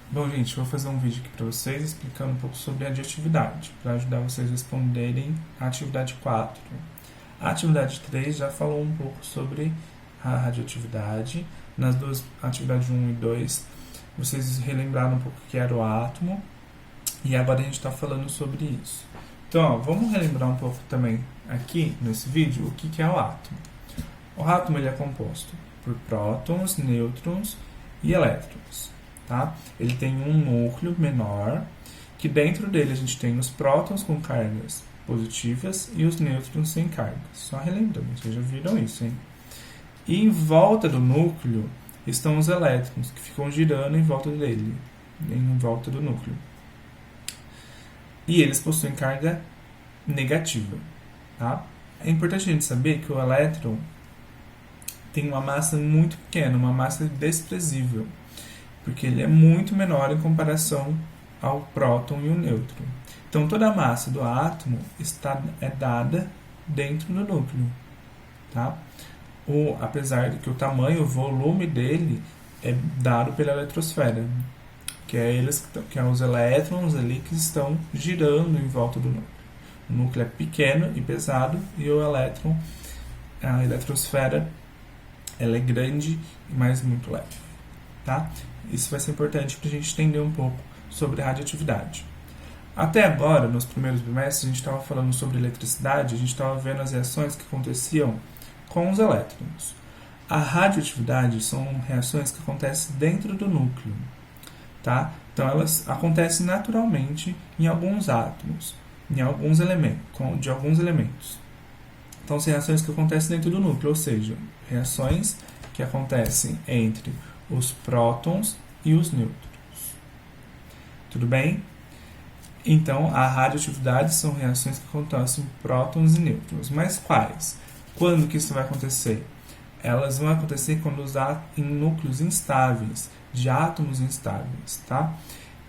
Bom, gente, eu vou fazer um vídeo aqui para vocês explicando um pouco sobre a radioatividade, para ajudar vocês a responderem a atividade 4. A atividade 3 já falou um pouco sobre a radioatividade. Nas duas atividades 1 e 2, vocês relembraram um pouco o que era o átomo, e agora a gente está falando sobre isso. Então, vamos relembrar um pouco também aqui nesse vídeo o que é o átomo. O átomo ele é composto por prótons, nêutrons e elétrons. Tá? Ele tem um núcleo menor, que dentro dele a gente tem os prótons com cargas positivas e os nêutrons sem cargas. Só relembrando, vocês já viram isso, hein? E em volta do núcleo estão os elétrons, que ficam girando em volta dele, em volta do núcleo. E eles possuem carga negativa. Tá? É importante a gente saber que o elétron tem uma massa muito pequena, uma massa desprezível, porque ele é muito menor em comparação ao próton e o nêutron. Então, toda a massa do átomo é dada dentro do núcleo. Tá? Apesar de que o tamanho, o volume dele é dado pela eletrosfera, que é os elétrons ali que estão girando em volta do núcleo. O núcleo é pequeno e pesado, e o elétron, a eletrosfera, ela é grande, mas muito leve. Tá? Isso vai ser importante para a gente entender um pouco sobre a radioatividade. Até agora, nos primeiros bimestres, a gente estava falando sobre eletricidade, a gente estava vendo as reações que aconteciam com os elétrons. A radioatividade são reações que acontecem dentro do núcleo. Tá? Então, elas acontecem naturalmente em alguns átomos, de alguns elementos. Então, são reações que acontecem dentro do núcleo, ou seja, reações que acontecem entre os prótons e os nêutrons. Tudo bem? Então, a radioatividade são reações que acontecem em prótons e nêutrons. Mas quais? Quando que isso vai acontecer? Elas vão acontecer quando em núcleos instáveis, de átomos instáveis. Tá?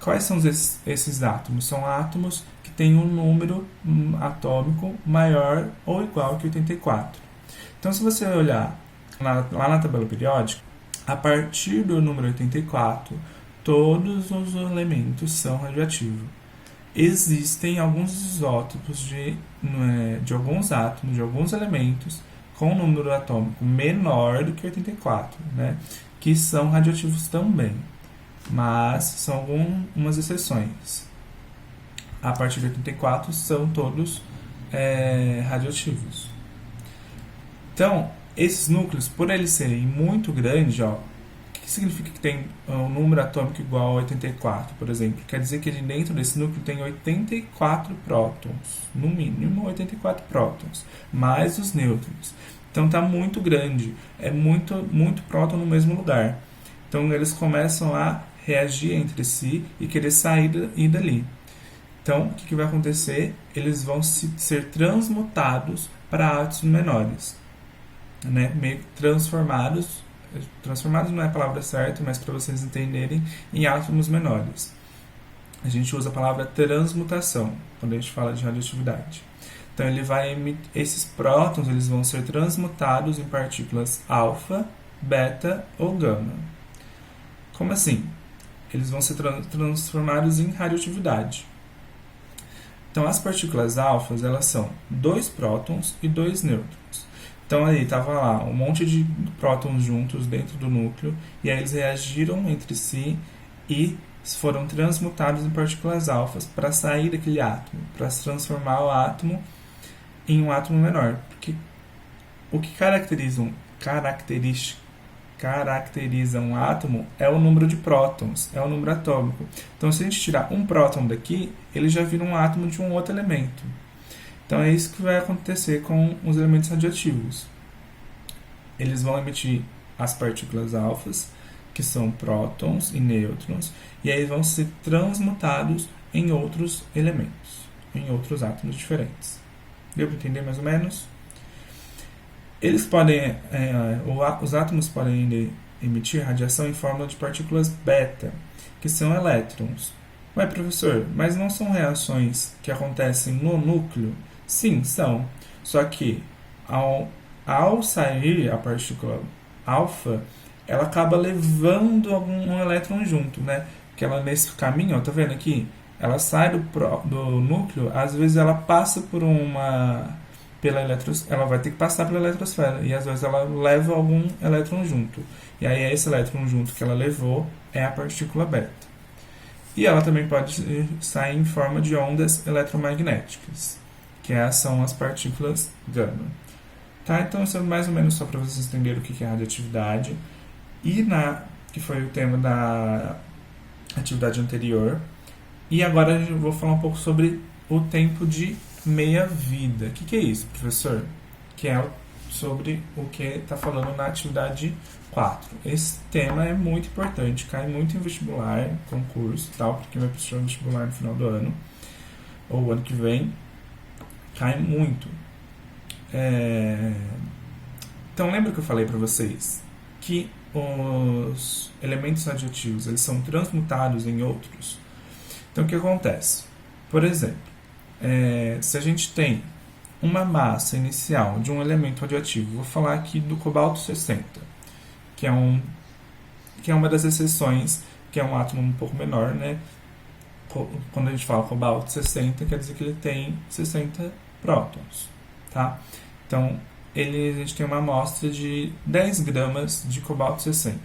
Quais são esses átomos? São átomos que têm um número atômico maior ou igual que 84. Então, se você olhar lá na tabela periódica, a partir do número 84, todos os elementos são radioativos. Existem alguns isótopos de alguns átomos, de alguns elementos, com um número atômico menor do que 84, né, que são radioativos também, mas são algumas exceções. A partir de 84 são todos radioativos. Então, esses núcleos, por eles serem muito grandes, o que significa que tem um número atômico igual a 84, por exemplo? Quer dizer que dentro desse núcleo tem 84 prótons, no mínimo 84 prótons, mais os nêutrons. Então está muito grande, é muito próton no mesmo lugar. Então eles começam a reagir entre si e querer sair dali. Então o que vai acontecer? Eles vão ser transmutados para átomos menores. Né, meio transformados não é a palavra certa, mas para vocês entenderem, em átomos menores. A gente usa a palavra transmutação quando a gente fala de radioatividade. Então esses prótons eles vão ser transmutados em partículas alfa, beta ou gama. Como assim? Eles vão ser transformados em radioatividade. Então as partículas alfas elas são 2 prótons e 2 nêutrons. Então aí estava lá um monte de prótons juntos dentro do núcleo, e aí eles reagiram entre si e foram transmutados em partículas alfas para sair daquele átomo, para se transformar o átomo em um átomo menor. Porque o que caracteriza um átomo é o número de prótons, é o número atômico. Então se a gente tirar um próton daqui, ele já vira um átomo de um outro elemento. Então é isso que vai acontecer com os elementos radioativos. Eles vão emitir as partículas alfas, que são prótons e nêutrons, e aí vão ser transmutados em outros elementos, em outros átomos diferentes. Deu para entender mais ou menos? Os átomos podem emitir radiação em forma de partículas beta, que são elétrons. Ué, professor, mas não são reações que acontecem no núcleo? Sim, são. Só que ao sair a partícula alfa, ela acaba levando um elétron junto, né? que ela nesse caminho, ó, tá vendo aqui? Ela sai do núcleo, às vezes ela passa por ela vai ter que passar pela eletrosfera e às vezes ela leva algum elétron junto. E aí esse elétron junto que ela levou é a partícula beta. E ela também pode sair em forma de ondas eletromagnéticas, que são as partículas gama. Tá? Então isso é mais ou menos só para vocês entenderem o que é radioatividade. E que foi o tema da atividade anterior. E agora eu vou falar um pouco sobre o tempo de meia-vida. O que é isso, professor? Que é sobre o que está falando na atividade 4. Esse tema é muito importante, cai muito em vestibular, concurso e tal, porque vai precisar vestibular no final do ano, ou ano que vem, cai muito. Então, lembra que eu falei para vocês que os elementos radioativos eles são transmutados em outros? Então, o que acontece? Por exemplo, se a gente tem uma massa inicial de um elemento radioativo, vou falar aqui do cobalto 60, que é uma das exceções, que é um átomo um pouco menor, né? Quando a gente fala cobalto 60, quer dizer que ele tem 60 prótons, tá? Então, a gente tem uma amostra de 10 gramas de cobalto 60.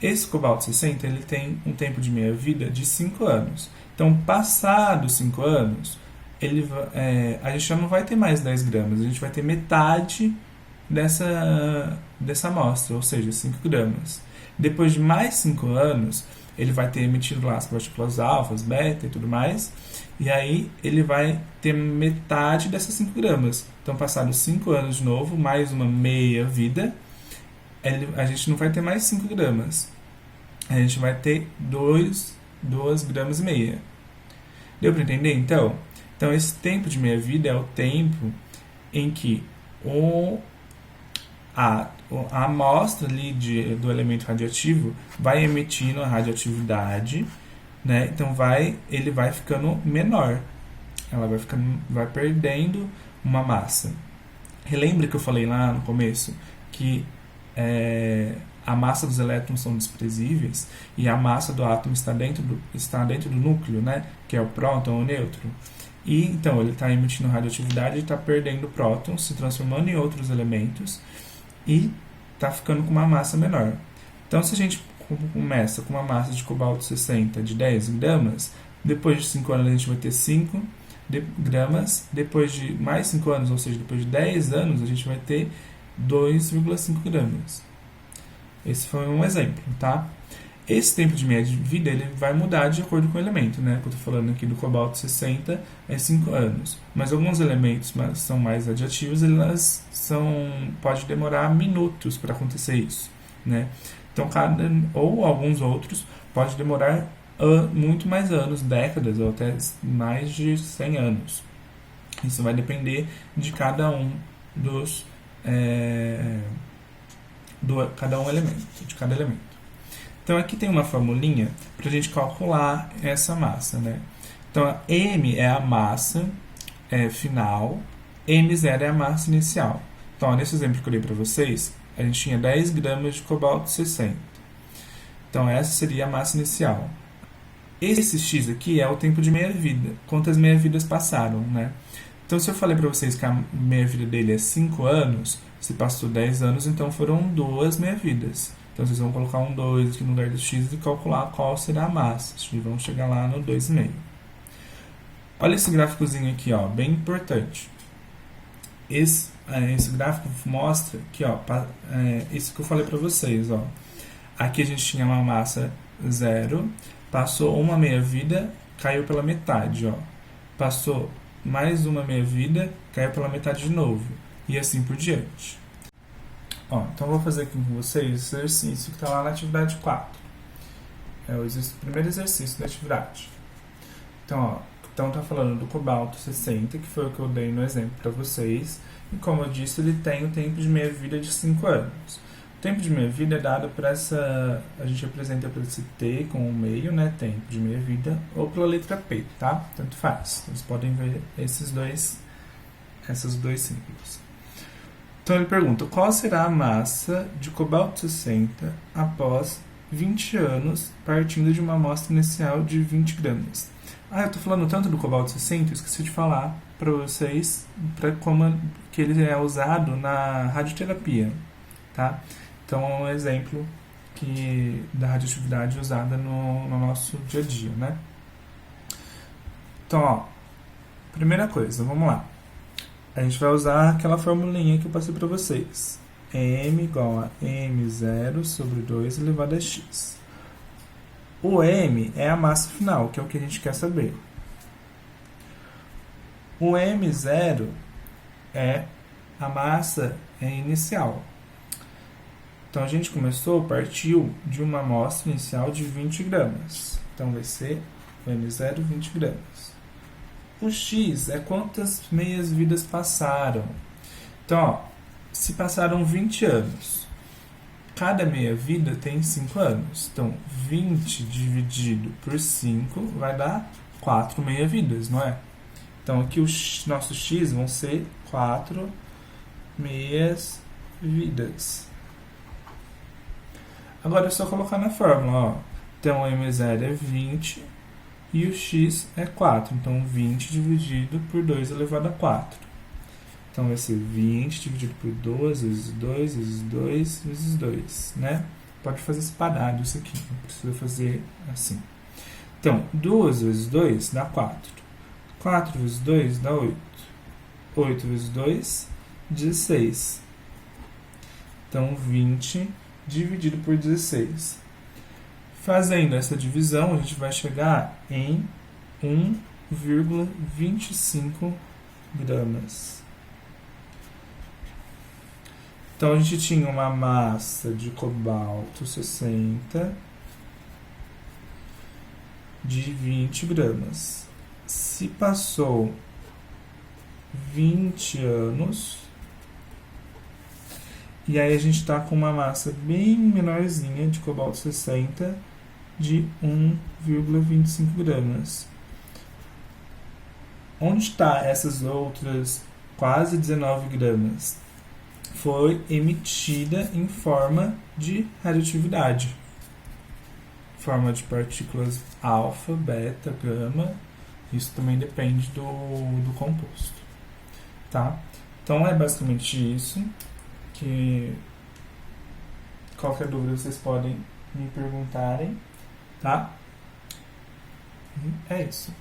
Esse cobalto 60 ele tem um tempo de meia-vida de 5 anos. Então, passados 5 anos, a gente já não vai ter mais 10 gramas, a gente vai ter metade dessa amostra, ou seja, 5 gramas. Depois de mais 5 anos, ele vai ter emitido lá as partículas alfas, beta e tudo mais, e aí ele vai ter metade dessas 5 gramas. Então, passados 5 anos de novo, mais uma meia-vida, a gente não vai ter mais 5 gramas. A gente vai ter 2 gramas e meia. Deu para entender, então? Então, esse tempo de meia-vida é o tempo em que a amostra ali do elemento radioativo vai emitindo a radioatividade, né? Então, ele vai ficando menor. Ela vai perdendo uma massa. Relembra que eu falei lá no começo que a massa dos elétrons são desprezíveis e a massa do átomo está dentro do núcleo, né? Que é o próton ou o nêutron. E então ele está emitindo radioatividade e está perdendo prótons, se transformando em outros elementos e está ficando com uma massa menor. Então, se a gente começa com uma massa de cobalto 60 de 10 gramas, depois de 5 anos a gente vai ter 5 gramas, depois de mais 5 anos, ou seja, depois de 10 anos, a gente vai ter 2,5 gramas. Esse foi um exemplo, tá? Esse tempo de meia-vida ele vai mudar de acordo com o elemento, né? Que eu estou falando aqui do cobalto 60 é 5 anos. Mas alguns elementos são mais radioativos, pode demorar minutos para acontecer isso, né? Então, ou alguns outros pode demorar muito mais anos, décadas ou até mais de 100 anos. Isso vai depender de cada um de cada elemento. Então aqui tem uma formulinha para a gente calcular essa massa, né? Então a M é a massa final, M0 é a massa inicial. Então nesse exemplo que eu dei para vocês, a gente tinha 10 gramas de cobalto 60. Então essa seria a massa inicial. Esse X aqui é o tempo de meia-vida, quantas meia-vidas passaram, né? Então se eu falei para vocês que a meia-vida dele é 5 anos, se passou 10 anos, então foram 2 meia-vidas. Então, vocês vão colocar um 2 aqui no lugar do x e calcular qual será a massa. E vão chegar lá no 2,5. Olha esse gráficozinho aqui, ó, bem importante. Esse gráfico mostra que, ó, isso que eu falei para vocês. Ó. Aqui a gente tinha uma massa 0, passou uma meia-vida, caiu pela metade. Ó. Passou mais uma meia-vida, caiu pela metade de novo. E assim por diante. Então eu vou fazer aqui com vocês esse exercício que está lá na atividade 4. É o primeiro exercício da atividade. Então está falando do cobalto 60, que foi o que eu dei no exemplo para vocês. E como eu disse, ele tem o tempo de meia-vida de 5 anos. O tempo de meia-vida é dado por a gente apresenta por esse T com o meio, né, tempo de meia-vida, ou pela letra P, tá? Tanto faz. Vocês podem ver esses dois símbolos. Então ele pergunta, qual será a massa de cobalto 60 após 20 anos, partindo de uma amostra inicial de 20 gramas. Ah, eu tô falando tanto do cobalto 60, eu esqueci de falar para vocês para como que ele é usado na radioterapia, tá? Então é um exemplo da radioatividade usada no nosso dia a dia, né? Então, ó, primeira coisa, vamos lá. A gente vai usar aquela formulinha que eu passei para vocês. M igual a M0 sobre 2 elevado a x. O M é a massa final, que é o que a gente quer saber. O M0 é a massa inicial. Então, a gente partiu de uma amostra inicial de 20 gramas. Então, vai ser o M0, 20 gramas. O X é quantas meias-vidas passaram. Então, ó, se passaram 20 anos, cada meia-vida tem 5 anos. Então, 20 dividido por 5 vai dar 4 meia-vidas, não é? Então, aqui o nosso X vão ser 4 meias-vidas. Agora é só colocar na fórmula, ó. Então, o M0 é 20 e o X é 4. Então, 20 dividido por 2 elevado a 4. Então, vai ser 20 dividido por 2 vezes 2 vezes 2 vezes 2, né? Pode fazer separado isso aqui, não precisa fazer assim. Então, 2 vezes 2 dá 4. 4 vezes 2 dá 8. 8 vezes 2, 16. Então, 20 dividido por 16. Fazendo essa divisão, a gente vai chegar em 1,25 gramas. Então, a gente tinha uma massa de cobalto 60 de 20 gramas. Se passou 20 anos, e aí a gente está com uma massa bem menorzinha de cobalto 60 de 1,25 gramas. Onde está essas outras quase 19 gramas? Foi emitida em forma de radioatividade. Forma de partículas alfa, beta, gama. Isso também depende do composto. Tá? Então é basicamente isso. Que qualquer dúvida vocês podem me perguntarem, tá? É isso.